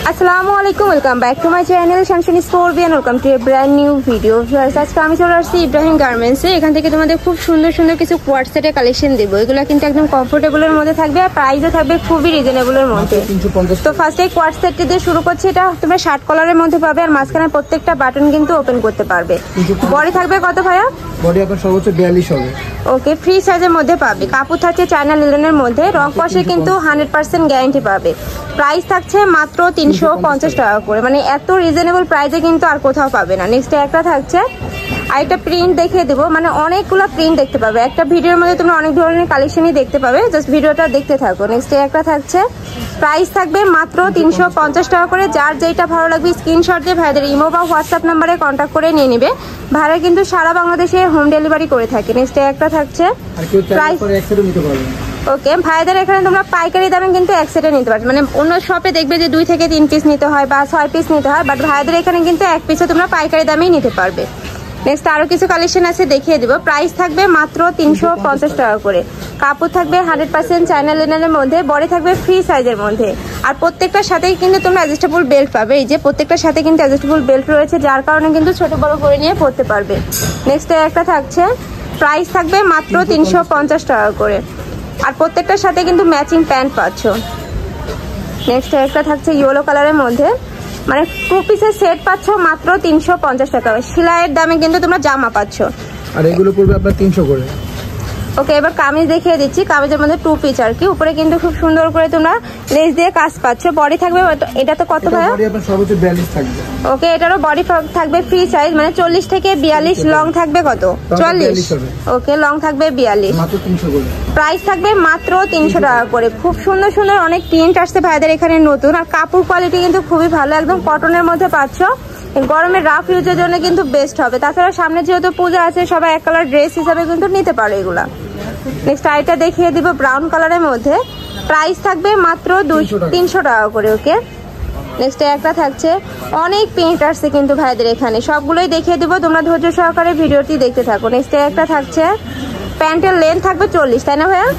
আসসালামু আলাইকুম, welcome back to my channel Shamsuni store and welcome to a brand new video. আজকে আমি চলে আসছি ইব্রাহিম গার্মেন্টসে। এখান থেকে তোমাদের খুব সুন্দর সুন্দর কিছু কোয়ার্ড সেটের কালেকশন দেবো। এগুলো কিন্তু একদম কমফোর্টেবলের মধ্যে থাকবে আর প্রাইসও থাকবে খুবই রিজনেবলের মধ্যে। তো ফার্স্টে কোয়ার্ড সেটটি দিয়ে শুরু করছি। এটা তোমরা শার্ট কলারের মধ্যে পাবে আর মাঝখানে প্রত্যেকটা বাটন কিন্তু ওপেন করতে পারবে। বডি থাকবে কত ভাইয়া? বডি আপনার সর্বোচ্চ 42 হবে। ওকে, ফ্রি সাইজের মধ্যে পাবে। কাপড় থাকছে চায়না লিনেনের মধ্যে, রং কষে কিন্তু 100% গ্যারান্টি পাবে। প্রাইস থাকছে মাত্র 350 টাকা করে, মানে এত রিজনেবল প্রাইসে কিন্তু আর কোথাও পাবে না। নেক্সট একটা থাকছে আর একটা প্রিন্ট দেখিয়ে দেবো, মানে অনেকগুলো প্রিন্ট দেখতে পাবে একটা ভিডিওর মধ্যে। তোমরা অনেক ধরনের কালেকশনই দেখতে পাবে, জাস্ট ভিডিওটা দেখতে থাকো। নেক্সট একটা থাকছে, প্রাইস থাকবে মাত্র 350 টাকা করে। যার যেটা ভালো লাগবে স্ক্রিনশট দিয়ে ভাইদের ইমো বা হোয়াটসঅ্যাপ নাম্বারে কন্ট্যাক্ট করে নিয়ে নেবে। ভাড়া কিন্তু সারা বাংলাদেশে হোম ডেলিভারি করে থাকে। নেক্সট একটা থাকছে প্রাইস ওকে, ভাইদের এখানে তোমরা পাইকারি দামে কিন্তু এক সেটে নিতে পারবে। মানে অন্য শপে দেখবে যে 2 থেকে 3 পিস নিতে হয় বা 6 পিস নিতে হয়, বাট ভাইদের এখানে কিন্তু এক পিসে তোমরা পাইকারি দামেই নিতে পারবে। নেক্সট আরো কিছু কালেকশন আছে, দেখিয়ে দিব। প্রাইস থাকবে মাত্র 350 টাকা করে। কাপড় থাকবে 100% চায়না লিনেনের মধ্যে, বডি থাকবে ফ্রি সাইজের মধ্যে। আর প্রত্যেকটার সাথেই কিন্তু তোমরা অ্যাডজাস্টেবল বেল্ট পাবে। এই যে প্রত্যেকটার সাথে কিন্তু অ্যাডজাস্টেবল বেল্ট রয়েছে, যার কারণে কিন্তু ছোট বড় করে নিয়ে পরতে পারবে। নেক্সট একটা থাকছে, প্রাইস থাকবে মাত্র 350 টাকা করে। আর প্রত্যেকটার সাথে কিন্তু ম্যাচিং প্যান্ট পাচ্ছ। নেক্সট একটা থাকছে ইয়েলো কালারের মধ্যে, মানে 2 পিসের সেট পাচ্ছ মাত্র 350 টাকা। সেলাইয়ের দামে কিন্তু তোমরা জামা পাচ্ছ। আর এগুলো পড়বে আপনার 300 করে। ওকে, এবার কামিজ দেখিয়ে দিচ্ছি। কামিজের মধ্যে 2 পিস আর কি, উপরে কিন্তু খুব সুন্দর করে তোমরা লেস দিয়ে কাজ পাচ্ছ। বডি থাকবে, এটা তো কত ভাই? বডি আপনার সর্বোচ্চ 42 থাকবে। ওকে, এটারও বডি থাকবে ফ্রি সাইজ, মানে 40 থেকে 42। লং থাকবে কত? 40। ওকে, লং থাকবে 42, মাত্র 300 করে। প্রাইস থাকবে মাত্র 300 টাকা করে। খুব সুন্দর সুন্দর অনেক প্রিন্ট আসছে ভাইদের এখানে নতুন। আর কাপড় কোয়ালিটি কিন্তু খুবই ভালো, একদম কটনের মধ্যে পাচ্ছ। গরমে রাফ ইউজের জন্য কিন্তু বেস্ট হবে। তাছাড়া সামনে যেহেতু পূজা আছে, সবাই এক কালার ড্রেস হিসাবে কিন্তু নিতে পারে এগুলা। নেক্সট আইটা দেখিয়ে দিব ব্রাউন কালারের মধ্যে, প্রাইস থাকবে মাত্র 300 টাকা করে। ওকে, নেক্সট একটা থাকছে, অনেক প্রিন্ট আসছে কিন্তু ভাইদের এখানে, সবগুলোই দেখিয়ে দিব। তোমরা ধৈর্য সহকারে ভিডিওটি দেখতে থাকো। নেক্সট একটা থাকছে, প্যান্টের লেন্থ থাকবে 40, তাই না ভাইয়া?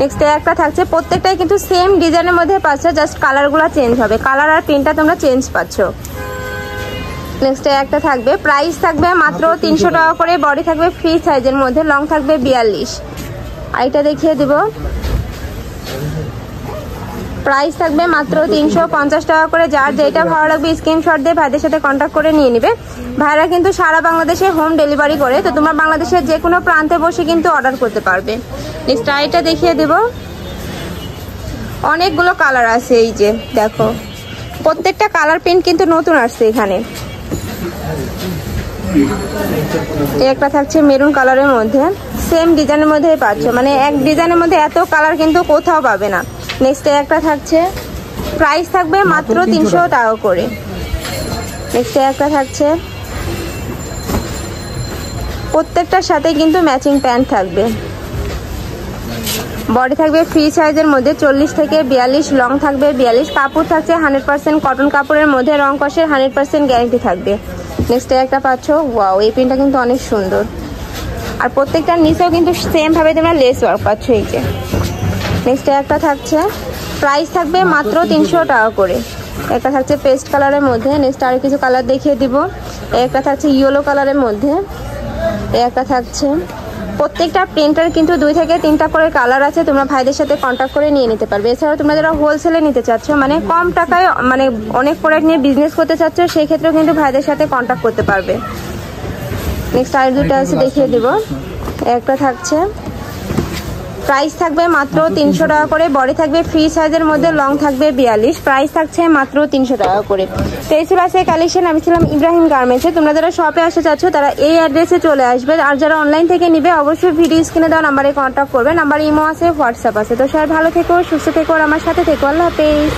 নেক্সট একটা থাকছে, প্রত্যেকটাই কিন্তু সেম ডিজাইনের মধ্যে পাচ্ছ, জাস্ট কালারগুলো চেঞ্জ হবে। কালার আর প্রিন্টটা তোমরা চেঞ্জ পাচ্ছ। নেক্সট একটা থাকবে, প্রাইস থাকবে মাত্র 300 টাকা করে। বডি থাকবে ফ্রি সাইজের মধ্যে, লং থাকবে 42। আইটা দেখিয়ে দিব, প্রাইস থাকবে মাত্র 350 টাকা করে। যার যেটা ভালো লাগবে স্ক্রিনশট দিয়ে ভাইদের সাথে কন্ট্যাক্ট করে নিয়ে নিবে। ভাইরা কিন্তু সারা বাংলাদেশে হোম ডেলিভারি করে, তো তোমরা বাংলাদেশের যে কোনো প্রান্তে বসে কিন্তু অর্ডার করতে পারবে। নেক্সট আইটা দেখিয়ে দেব, অনেকগুলো কালার আছে। এই যে দেখো, প্রত্যেকটা কালার প্রিন্ট কিন্তু নতুন আসছে এখানে। একটা থাকছে মেরুন কালারের মধ্যে, সেম ডিজাইনের মধ্যে পাচ্ছ, মানে এক ডিজাইনের মধ্যে এত কালার কিন্তু কোথাও পাবে না। নেক্সট একটা থাকছে, প্রাইস থাকবে মাত্র 300 টাকা করে। নেক্সট একটা থাকছে, প্রত্যেকটার সাথে কিন্তু ম্যাচিং প্যান্ট থাকবে। বডি থাকবে ফ্রি সাইজের মধ্যে 40 থেকে 42, লং থাকবে 42। কাপড় থাকছে 100% কটন কাপড়ের মধ্যে, রং কষের 100% গ্যারান্টি থাকবে। নেক্সট একটা পাচ্ছ, ওয়াও, এই প্রিন্টটা কিন্তু অনেক সুন্দর। আর প্রত্যেকটার নিচেও কিন্তু সেম ভাবে তোমরা লেস ওয়ার্ক পাচ্ছ। এই যে নেক্সট একটা থাকছে, প্রাইস থাকবে মাত্র 300 টাকা করে। একটা থাকছে পেস্ট কালারের মধ্যে। নেক্সট আরো কিছু কালার দেখিয়ে দিব। একটা থাকছে ইয়েলো কালারের মধ্যে। একটা থাকছে, প্রত্যেকটা প্রিন্টার কিন্তু 2 থেকে 3টা করে কালার আছে। তোমরা ভাইদের সাথে কন্ট্যাক্ট করে নিয়ে নিতে পারবে। এছাড়াও তোমরা যারা হোলসেলে নিতে চাচ্ছ, মানে কম টাকায় মানে অনেক প্রোডাক্ট নিয়ে বিজনেস করতে চাচ্ছ, সেই ক্ষেত্রেও কিন্তু ভাইদের সাথে কন্ট্যাক্ট করতে পারবে। নেক্সট আর দুটো আছে, দেখিয়ে দিব। একটা থাকছে, প্রাইস থাকবে মাত্র 300 টাকা করে। বডি থাকবে ফ্রি সাইজের মধ্যে, লং থাকবে 42। প্রাইস থাকছে মাত্র 300 টাকা করে। তো এই ছিল আছে কালেকশন। আমি ছিলাম ইব্রাহিম গার্মেন্টসে। তোমরা যারা শপে আসতে চাচ্ছ তারা এই অ্যাড্রেসে চলে আসবে। আর যারা অনলাইন থেকে নিবে অবশ্যই ভিডিও স্ক্রিনে দেওয়া নাম্বারে কন্ট্যাক্ট করবে। নাম্বার ইমো আছে, হোয়াটসঅ্যাপ আছে। তো সবাই ভালো থেকো, সুস্থ থেকো, আর আমার সাথে থেকো। আল্লাহ হাফেজ।